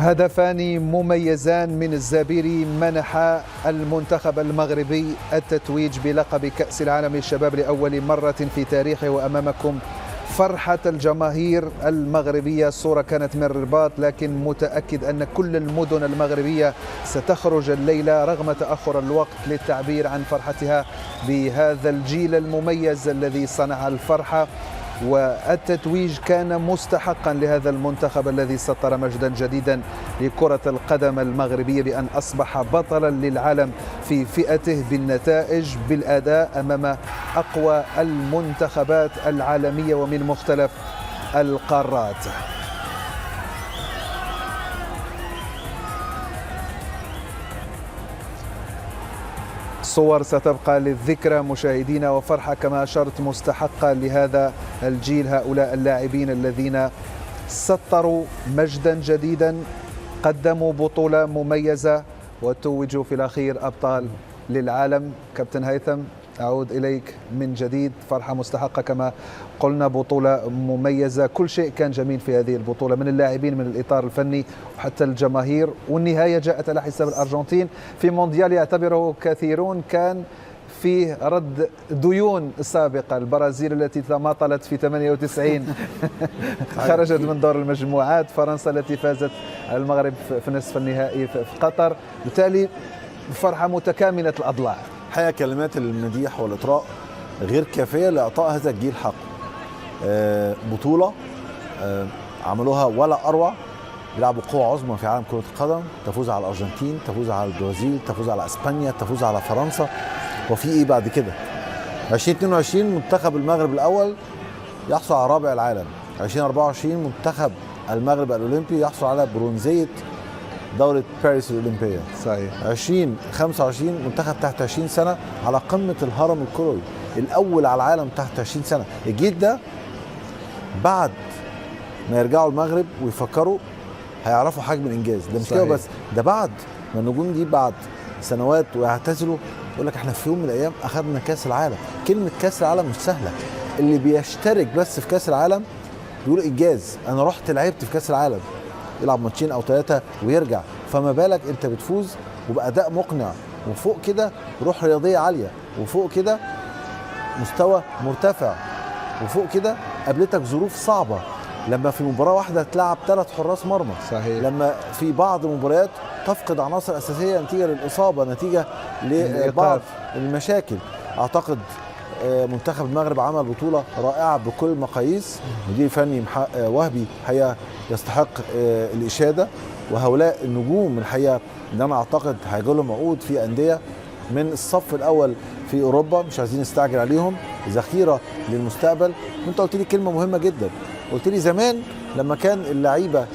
هدفان مميزان من الزابيري منح المنتخب المغربي التتويج بلقب كأس العالم للشباب لأول مرة في تاريخه، وأمامكم فرحة الجماهير المغربية. الصورة كانت من الرباط، لكن متأكد أن كل المدن المغربية ستخرج الليلة رغم تأخر الوقت للتعبير عن فرحتها بهذا الجيل المميز الذي صنع الفرحة. والتتويج كان مستحقا لهذا المنتخب الذي سطر مجدا جديدا لكرة القدم المغربية بأن أصبح بطلا للعالم في فئته بالنتائج بالأداء أمام أقوى المنتخبات العالمية ومن مختلف القارات. صور ستبقى للذكرى مشاهدينا، وفرحة كما أشرت مستحقة لهذا الجيل، هؤلاء اللاعبين الذين سطروا مجدا جديدا، قدموا بطولة مميزة وتوجوا في الأخير أبطال للعالم. كابتن هيثم، أعود إليك من جديد. فرحة مستحقة كما قلنا، بطولة مميزة، كل شيء كان جميل في هذه البطولة، من اللاعبين، من الإطار الفني، وحتى الجماهير. والنهاية جاءت على حساب الأرجنتين في مونديال يعتبره كثيرون كان فيه رد ديون سابقة. البرازيل التي تماطلت في 98 خرجت من دور المجموعات، فرنسا التي فازت على المغرب في نصف النهائي في قطر. بالتالي فرحة متكاملة الأضلاع. حقيقة كلمات المديح والإطراء غير كافية لإعطاء هذا الجيل حق. بطولة عملوها ولا أروع، بيلعبوا قوة عظمى في عالم كرة القدم، تفوز على الأرجنتين، تفوز على البرازيل، تفوز على إسبانيا، تفوز على فرنسا. وفي إيه بعد كده؟ 2022 منتخب المغرب الأول يحصل على رابع العالم. 2024 منتخب المغرب الأولمبي يحصل على برونزية دورة باريس الأولمبية. صحيح. 2025 منتخب تحت 20 سنة على قمة الهرم الكروي، الأول على العالم تحت 20 سنة. الجيل ده بعد ما يرجعوا المغرب ويفكروا هيعرفوا حجم الإنجاز ده. مش كده بس، ده بعد ما النجوم دي بعد سنوات ويعتزلوا يقول لك احنا في يوم من الأيام أخذنا كأس العالم. كلمة كأس العالم مش سهلة، اللي بيشترك بس في كأس العالم بيقول إنجاز. أنا رحت لعبت في كأس العالم، يلعب ماتشين أو 3 ويرجع، فما بالك أنت بتفوز وبأداء مقنع، وفوق كده روح رياضية عالية، وفوق كده مستوى مرتفع، وفوق كده قابلتك ظروف صعبة. لما في مباراة واحدة تلعب 3 حراس مرمى. صحيح. لما في بعض المباريات تفقد عناصر أساسية نتيجة للإصابة، نتيجة لبعض المشاكل. أعتقد منتخب المغرب عمل بطولة رائعة بكل المقاييس. مدير فني وهبي حقيقة يستحق الإشادة، وهؤلاء النجوم الحقيقة اللي أنا أعتقد هيجوا لهم عقود في أندية من الصف الأول في أوروبا، مش عايزين نستعجل عليهم، ذخيرة للمستقبل. وأنت قلت لي كلمة مهمة جدا، قلت لي زمان لما كان اللعيبة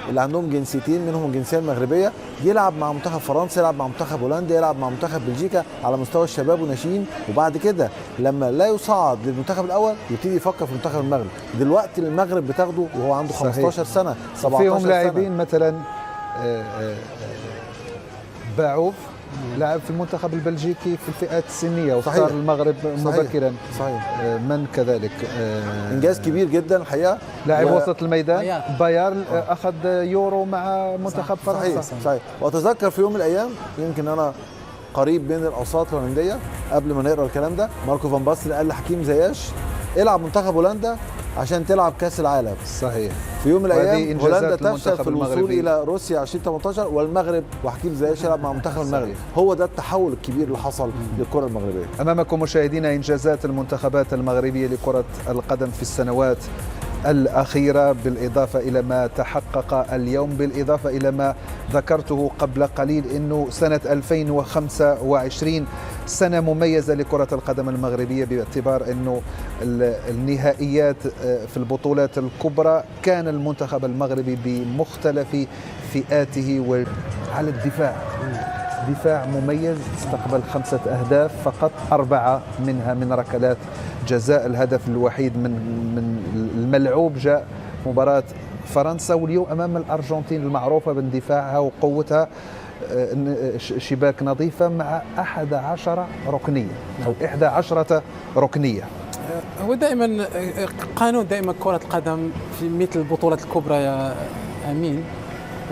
اللي عندهم جنسيتين منهم الجنسيه المغربيه يلعب مع منتخب فرنسا، يلعب مع منتخب هولندا، يلعب مع منتخب بلجيكا على مستوى الشباب والناشئين، وبعد كده لما لا يصعد للمنتخب الاول يبتدي يفكر في منتخب المغرب. دلوقتي المغرب بتاخده وهو عنده 15 سنه 17 فيهم سنه. لاعبين مثلا باعوف لاعب في المنتخب البلجيكي في الفئات السنيه واختار المغرب مبكرا. صحيح. من كذلك انجاز كبير جدا الحقيقه. لاعب وسط الميدان بايرن اخذ يورو مع منتخب فرنسا. صحيح. واتذكر في يوم من الايام، يمكن انا قريب من الاوساط الهولنديه، قبل ما نقرا الكلام ده ماركو فان باستن قال لحكيم زياش العب منتخب هولندا عشان تلعب كاس العالم. صحيح. في يوم من الايام هولندا تفشل في الوصول الى روسيا 2018 والمغرب وحكيم زياش يلعب مع منتخب المغرب. هو ده التحول الكبير اللي حصل للكره المغربيه. امامكم مشاهدينا انجازات المنتخبات المغربيه لكره القدم في السنوات الأخيرة، بالإضافة إلى ما تحقق اليوم، بالإضافة إلى ما ذكرته قبل قليل أنه سنة 2025 سنة مميزة لكرة القدم المغربية، باعتبار أنه النهائيات في البطولات الكبرى كان المنتخب المغربي بمختلف فئاته وعلى الدفاع. دفاع مميز، استقبل 5 أهداف فقط، 4 منها من ركلات جزاء. الهدف الوحيد من الملعوب جاء مباراة فرنسا، واليوم أمام الأرجنتين المعروفة باندفاعها وقوتها، شباك نظيفة مع 11 ركنية أو 11 ركنية. هو دائما قانون دائما كرة القدم في مثل البطولات الكبرى يا أمين،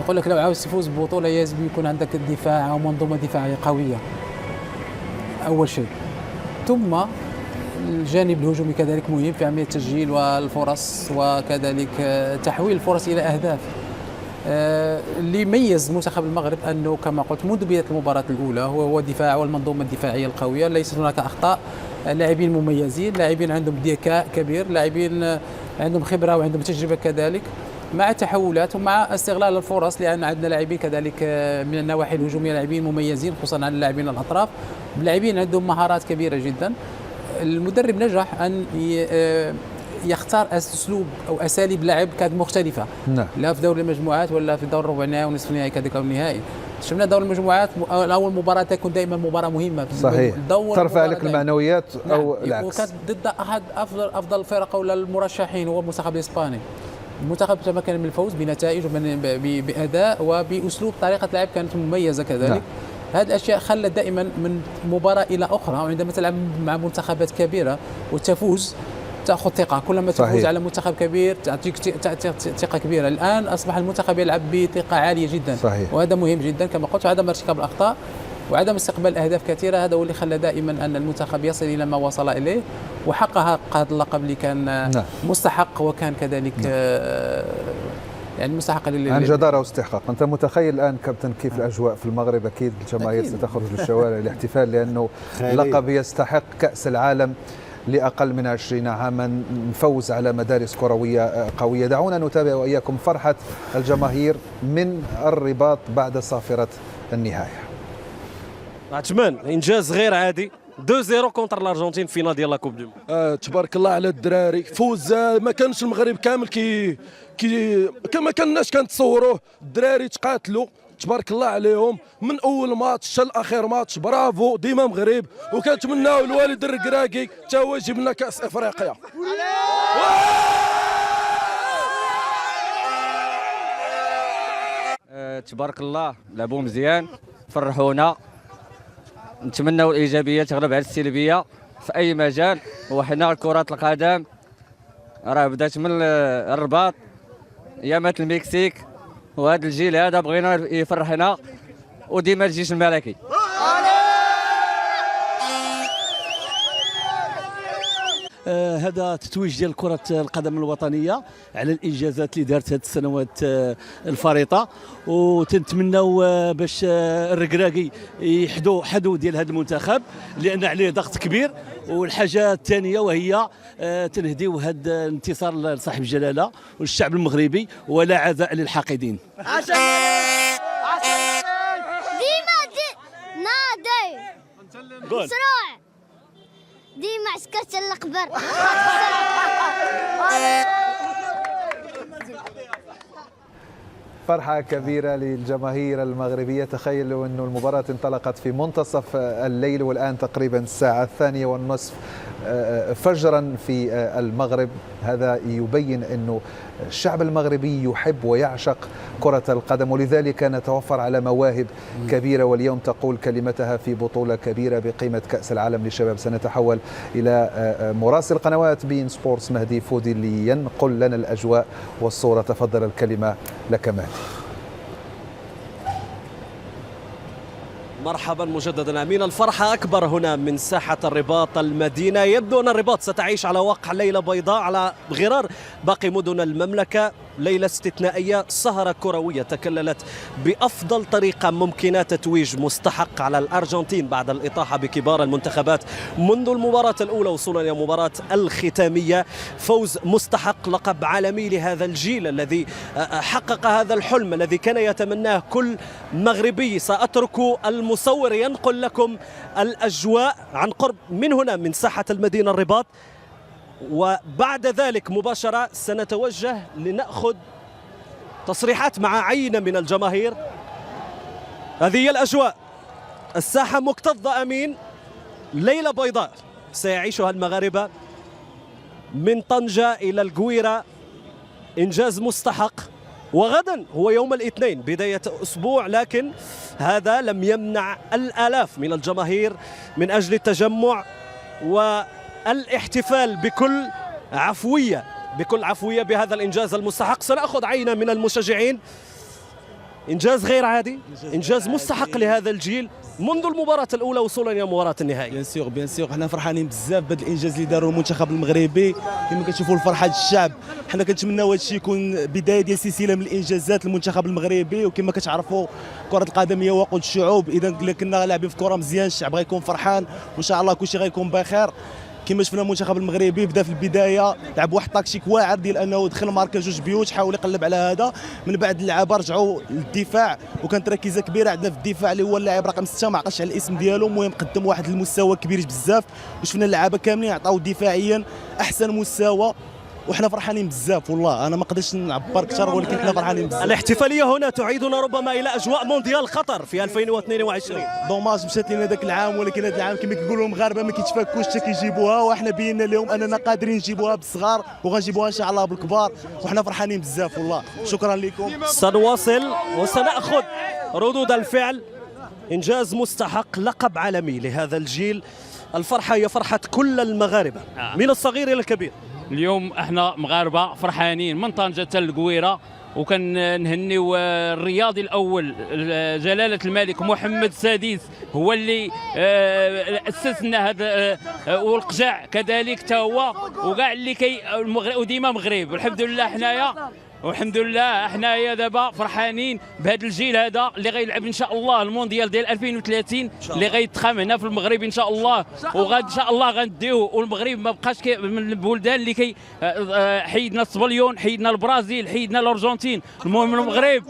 يقول لك لو عاوز تفوز ببطولة يجب يكون عندك الدفاع أو منظومة دفاعية قوية أول شيء، ثم الجانب الهجومي كذلك مهم في عملية التسجيل والفرص وكذلك تحويل الفرص إلى أهداف. اللي يميز منتخب المغرب أنه كما قلت منذ بداية المباراة الأولى هو الدفاع والمنظومة الدفاعية القوية، ليست هناك أخطاء، لاعبين مميزين، لاعبين عندهم ذكاء كبير، لاعبين عندهم خبرة وعندهم تجربة كذلك، مع التحولات ومع استغلال الفرص، لأن عندنا لاعبين كذلك من النواحي الهجومية لاعبين مميزين خصوصا على اللاعبين الأطراف، لاعبين عندهم مهارات كبيرة جدا. المدرب نجح أن يختار اسلوب او اساليب لعب كانت مختلفه، نعم. لا في دوري المجموعات ولا في دور الربع النهائي ونصف النهائي كذلك او النهائي. شفنا دور المجموعات اول مباراه تكون دائما مباراه مهمه في صحيح، ترفع لك المعنويات او العكس. وكانت ضد احد افضل الفرق ولا المرشحين هو المنتخب الاسباني. المنتخب تمكن من الفوز بنتائج باداء وباسلوب، طريقه لعب كانت مميزه كذلك. نعم. هذه الاشياء خلت دائما من مباراه الى اخرى، وعندما تلعب مع منتخبات كبيره وتفوز تاخذ ثقه، كلما تفوز على منتخب كبير تعطيك ثقه كبيره. الان اصبح المنتخب يلعب بثقه عاليه جدا. صحيح. وهذا مهم جدا كما قلت، عدم ارتكاب الاخطاء وعدم استقبال اهداف كثيره، هذا هو اللي خلى دائما ان المنتخب يصل الى ما وصل اليه وحقق هذا اللقب اللي كان مستحق، وكان كذلك يعني مستحق عن جدارة واستحقاق. أنت متخيل الآن كابتن كيف الأجواء في المغرب؟ أكيد الجماهير ستخرج للشوارع الاحتفال، لأنه لقب يستحق كأس العالم لأقل من 20 عاما، نفوز على مدارس كروية قوية. دعونا نتابع وإياكم فرحة الجماهير من الرباط بعد صافرة النهاية. عثمان انجاز غير عادي، 2-0 كونتر الارجنتين في نادي لا كوب دو. تبارك الله على الدراري، فوز ما كانش المغرب كامل كما كناش كنتصوروه. الدراري تقاتلوا تبارك الله عليهم من اول ماتش حتى لاخر ماتش، برافو ديما مغرب. وكنتمناو الوالد الركراكي حتى هو يجيب لنا كاس افريقيا. تبارك الله لعبوا مزيان، فرحونا. نتمنوا الايجابيه تغلب على السلبيه في اي مجال، وحنا كره القدم راه بدات من الرباط ايامات المكسيك، وهذا الجيل هذا بغينا يفرحنا وديما الجيش الملكي. هذا تتويج ديال كرة القدم الوطنية على الإنجازات اللي دارت هذه السنوات الفريطة، وتنتمناو باش الركراكي حدو ديال هذا المنتخب لأن عليه ضغط كبير. والحاجة الثانية وهي تنهديو هذا الانتصار لصاحب الجلالة والشعب المغربي، ولا عزاء للحاقدين. نادي مشروع ديما عسكرت القبر. فرحة كبيرة للجماهير المغربية. تخيلوا أن المباراة انطلقت في منتصف الليل والآن تقريبا الساعة 2:30 فجرا في المغرب. هذا يبين أنه الشعب المغربي يحب ويعشق كرة القدم، ولذلك نتوفر على مواهب كبيرة، واليوم تقول كلمتها في بطولة كبيرة بقيمة كأس العالم للشباب. سنتحول إلى مراسل قنوات بين سبورتس مهدي فودي لينقل لنا الأجواء والصورة. تفضل، الكلمة لك مهدي. مرحبا مجددا امين. الفرحه اكبر هنا من ساحه الرباط المدينه. يبدو ان الرباط ستعيش على وقع ليله بيضاء على غرار باقي مدن المملكه. ليله استثنائيه، سهره كرويه تكللت بافضل طريقه ممكنه، تتويج مستحق على الارجنتين بعد الاطاحه بكبار المنتخبات منذ المباراه الاولى وصولا الى المباراه الختاميه. فوز مستحق، لقب عالمي لهذا الجيل الذي حقق هذا الحلم الذي كان يتمناه كل مغربي. ساترك المصور ينقل لكم الاجواء عن قرب من هنا من ساحه المدينه الرباط، وبعد ذلك مباشرة سنتوجه لنأخذ تصريحات مع عينة من الجماهير. هذه هي الأجواء، الساحة مكتظة أمين، ليلة بيضاء سيعيشها المغاربة من طنجة إلى القويرة. إنجاز مستحق، وغدا هو يوم الاثنين بداية أسبوع، لكن هذا لم يمنع الآلاف من الجماهير من أجل التجمع والاحتفال بكل عفوية بهذا الإنجاز المستحق. سنأخذ عينة من المشجعين إنجاز غير عادي، إنجاز مستحق لهذا الجيل منذ المباراة الأولى وصولا إلى مباراة النهائي. بيان سيغ حنا فرحانين بزاف بهذا الإنجاز اللي داروا المنتخب المغربي. كما كتشوفوا الفرحة الشعب، حنا كنتمناو هذا الشيء يكون بداية ديال سلسلة من الإنجازات المنتخب المغربي. وكما كتعرفوا كرة القدم هي وقود الشعوب، إذا كنا لاعبين في كرة مزيان الشعب غيكون فرحان وإن شاء الله كلشي غيكون بخير. كما شفنا المنتخب المغربي بدا في البدايه لعب واحد التكتيك واعر ديال انه دخل ماركا جوج بيوت، حاول يقلب على هذا. من بعد اللعابه رجعوا للدفاع وكانت تركيزه كبيره عندنا في الدفاع اللي هو اللاعب رقم 6 ما عقلش على الاسم ديالو. المهم قدم واحد المستوى كبير بزاف وشفنا اللعابه كاملين عطاو دفاعيا احسن مستوى وحنا فرحانين بزاف. والله انا ما نقدرش نعبر اكثر ولكن حنا فرحانين بزاف. الاحتفاليه هنا تعيدنا ربما الى اجواء مونديال قطر في 2022. دوماج مشات لنا ذاك العام، ولكن هذا العام كما كيقولوا المغاربه ما كيتفكوش حتى كيجيبوها، وحنا بينا لهم اننا قادرين نجيبوها بالصغار وغنجيبوها ان شاء الله بالكبار وحنا فرحانين بزاف. والله شكرا لكم. سنواصل وسناخذ ردود الفعل. انجاز مستحق، لقب عالمي لهذا الجيل. الفرحه هي فرحه كل المغاربه من الصغير الى الكبير. اليوم احنا مغاربه فرحانين من طنجه حتى القويره، وكنهنيو الرياضي الاول جلاله الملك محمد السادس هو اللي اسس لنا هذا، والقجع كذلك حتى هو، وكاع اللي وديما مغرب. والحمد لله حنايا والحمد لله حنايا دابا فرحانين بهذا الجيل هذا اللي غيلعب ان شاء الله المونديال ديال 2030 اللي غيتخام هنا في المغرب ان شاء الله. وغاد ان شاء الله غنديوه. والمغرب ما بقاش من البلدان اللي حيدنا الصبليون، حيدنا البرازيل، حيدنا الارجنتين. المهم المغرب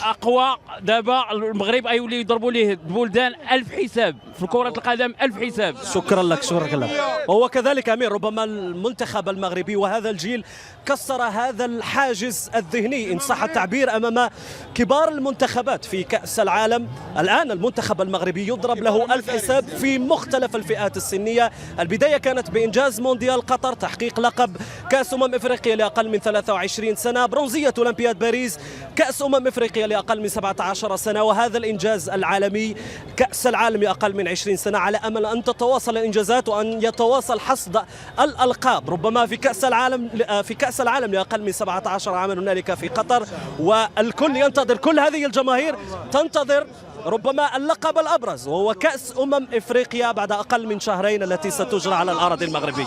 اقوى دابا. المغرب غيوليو يضربوا ليه البلدان 1000 حساب في كرة القدم، 1000 حساب. شكرا لك شكرا لك. وهو كذلك امير ربما المنتخب المغربي وهذا الجيل كسر هذا الحاجز الذهني ان صح التعبير امام كبار المنتخبات في كأس العالم. الان المنتخب المغربي يضرب له 1000 حساب في مختلف الفئات السنية. البداية كانت بإنجاز مونديال قطر، تحقيق لقب كأس افريقيا لاقل من 23 سنة، برونزية اولمبياد باريس، كأس افريقيا لاقل من 17 سنة، وهذا الانجاز العالمي كأس العالم لاقل من 20 سنة. على امل ان تتواصل الانجازات وان يتواصل حصد الالقاب ربما في كأس العالم لاقل من 17 عاما هنالك في قطر. والكل ينتظر، كل هذه الجماهير تنتظر ربما اللقب الابرز وهو كأس افريقيا بعد اقل من شهرين التي ستجرى على الاراضي المغربيه.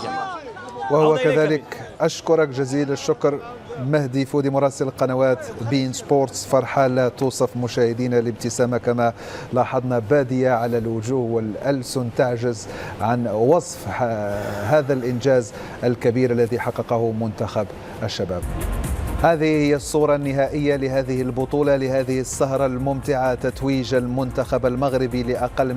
وهو كذلك أشكرك جزيل الشكر مهدي فودي مراسل قنوات بين سبورتس. فرحة لا توصف مشاهدينا، الابتسامة كما لاحظنا بادية على الوجوه والألسن تعجز عن وصف هذا الإنجاز الكبير الذي حققه منتخب الشباب. هذه هي الصورة النهائية لهذه البطولة، لهذه السهرة الممتعة، تتويج المنتخب المغربي لأقل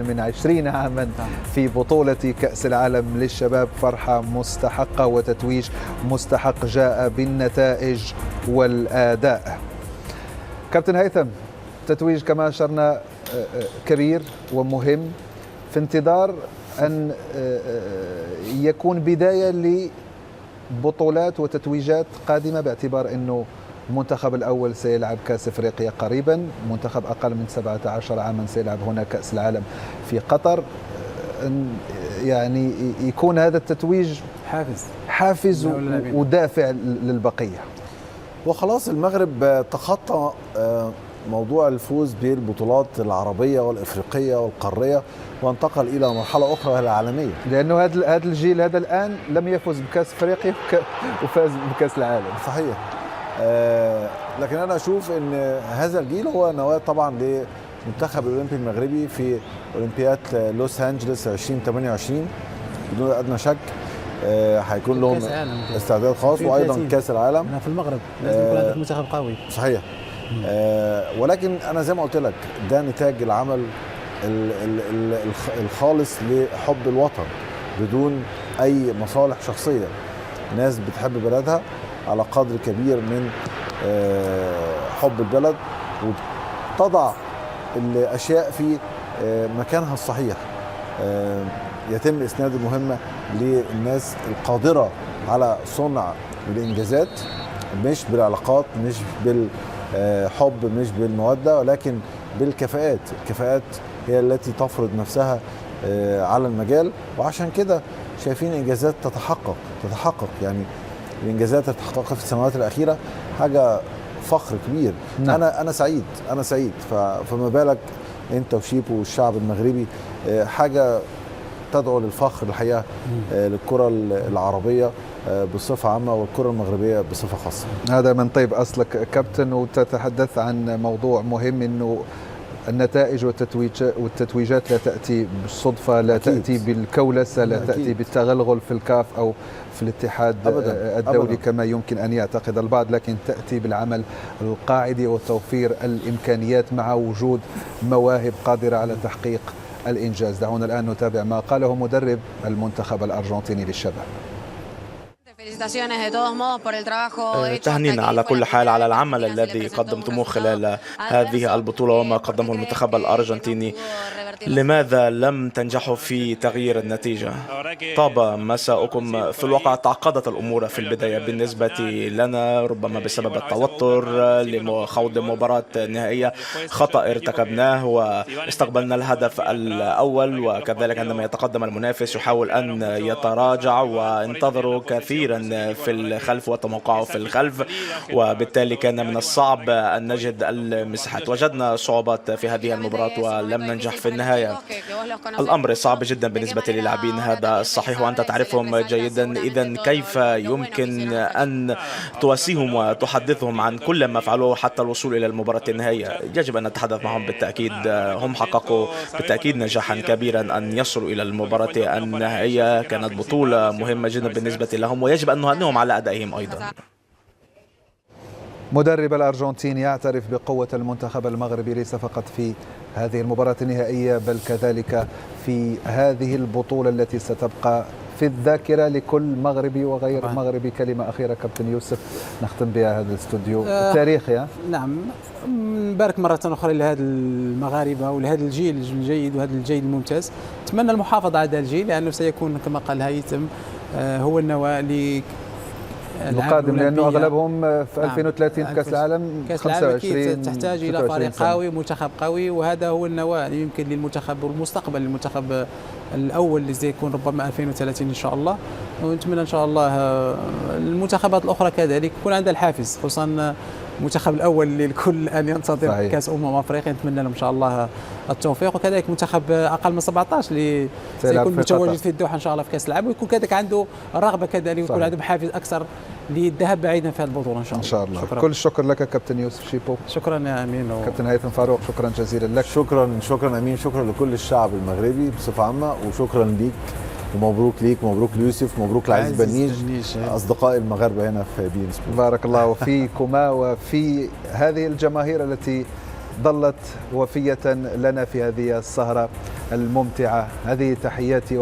من 20 عاما في بطولة كأس العالم للشباب. فرحة مستحقة وتتويج مستحق جاء بالنتائج والأداء. كابتن هيثم، تتويج كما أشرنا كبير ومهم، في انتظار أن يكون بداية بطولات وتتويجات قادمة، باعتبار أنه المنتخب الأول سيلعب كأس إفريقيا قريبا، منتخب أقل من 17 عاما سيلعب هنا كأس العالم في قطر. يعني يكون هذا التتويج حافز ودافع للبقية. وخلاص المغرب تخطى موضوع الفوز بالبطولات العربية والإفريقية والقارية وانتقل إلى مرحلة أخرى وهي العالمية، لأنه هذا الجيل هذا الآن لم يفز بكأس إفريقيا وفاز بكأس العالم. صحيح. لكن أنا أشوف أن هذا الجيل هو نواة طبعا للمنتخب الأولمبي المغربي في أولمبياد لوس أنجلوس 2028 بدون أدنى شك. هيكون لهم استعداد خاص، وأيضا كأس العالم في المغرب لازم يكون عندك منتخب قوي. صحيح. ولكن أنا زي ما قلت لك ده نتاج العمل الخالص لحب الوطن بدون أي مصالح شخصية. ناس بتحب بلدها على قدر كبير من حب البلد وتضع الأشياء في مكانها الصحيح. يتم إسناد المهمة للناس القادرة على صنع الإنجازات، مش بالعلاقات، مش بالحب، مش بالمودة، ولكن بالكفاءات. الكفاءات هي التي تفرض نفسها على المجال، وعشان كده شايفين إنجازات تتحقق. يعني الإنجازات اللي تحققت في السنوات الأخيرة حاجة فخر كبير. نعم. انا سعيد فما بالك انت وشيبو والشعب المغربي. حاجه تدعو للفخر الحقيقه للكره العربيه بصفه عامه والكره المغربيه بصفه خاصه. هذا من طيب اصلك كابتن، وتتحدث عن موضوع مهم، انه النتائج والتتويجات لا تأتي بالصدفة، لا أكيد. تأتي بالكولسة، لا أكيد. تأتي بالتغلغل في الكاف أو في الاتحاد الدولي أبداً. كما يمكن أن يعتقد البعض، لكن تأتي بالعمل القاعدي وتوفير الإمكانيات مع وجود مواهب قادرة على تحقيق الإنجاز. دعونا الآن نتابع ما قاله مدرب المنتخب الأرجنتيني للشباب. تهنينا على كل حال على العمل الذي قدمتموه خلال هذه البطولة وما قدمه المنتخب الأرجنتيني. لماذا لم تنجحوا في تغيير النتيجة؟ طاب مساؤكم. في الواقع تعقدت الأمور في البداية بالنسبة لنا، ربما بسبب التوتر لخوض مباراة نهائية، خطأ ارتكبناه واستقبلنا الهدف الأول، وكذلك عندما يتقدم المنافس يحاول أن يتراجع وانتظروا كثيرا في الخلف وتموقعوا في الخلف، وبالتالي كان من الصعب أن نجد المساحات. وجدنا صعوبات في هذه المباراة ولم ننجح في النهاية. الأمر صعب جدا بالنسبة للاعبين، هذا صحيح وأنت تعرفهم جيدا. إذن كيف يمكن أن تواسيهم وتحدثهم عن كل ما فعلوه حتى الوصول إلى المباراة النهائية؟ يجب أن نتحدث معهم بالتأكيد. هم حققوا بالتأكيد نجاحا كبيرا أن يصلوا إلى المباراة النهائية، كانت بطولة مهمة جدا بالنسبة لهم ويجب أن نهنئهم على أدائهم أيضا. مدرب الأرجنتين يعترف بقوة المنتخب المغربي ليس فقط في هذه المباراة النهائية بل كذلك في هذه البطولة التي ستبقى في الذاكرة لكل مغربي وغير مغربي. كلمة أخيرة كابتن يوسف نختم بها هذا الاستوديو التاريخي. نعم، نبارك مرة أخرى لهذا المغاربة ولهذا الجيل الجيد وهذا الجيل الممتاز. أتمنى المحافظة على هذا الجيل لأنه سيكون كما قال هيثم هو النواة القادم، لأنه أغلبهم في 2030 في كأس العالم 25 تحتاج إلى فريق قوي، منتخب قوي، وهذا هو النواة يمكن للمنتخب والمستقبل للمنتخب الأول اللي سيكون ربما 2030 إن شاء الله. ونتمنى إن شاء الله المنتخبات الأخرى كذلك يكون عندها الحافز، خصوصا المنتخب الأول اللي الكل الآن ينتظر كأس أفريقيا. نتمنى لهم إن شاء الله التوفيق، وكذلك منتخب أقل من 17 اللي سيكون متواجد في الدوحة إن شاء الله في كأس العالم، ويكون كذلك عنده رغبة كذلك ويكون عنده حافز أكثر للذهاب بعيدا في هذه البطولة إن شاء الله. شكرا. كل الشكر لك كابتن يوسف شيبو. شكرا يا أمين. كابتن هيثم فاروق شكرا جزيلا لك. شكرا أمين، شكرا لكل الشعب المغربي بصفة عامة، وشكرا ليك ومبروك ليك ومبروك ليوسف ومبروك لعزيز بنيج أصدقائي المغاربة هنا في بي إن سبورت. بارك الله فيكما وفي هذه الجماهير التي ظلت وفية لنا في هذه السهرة الممتعة. هذه تحياتي.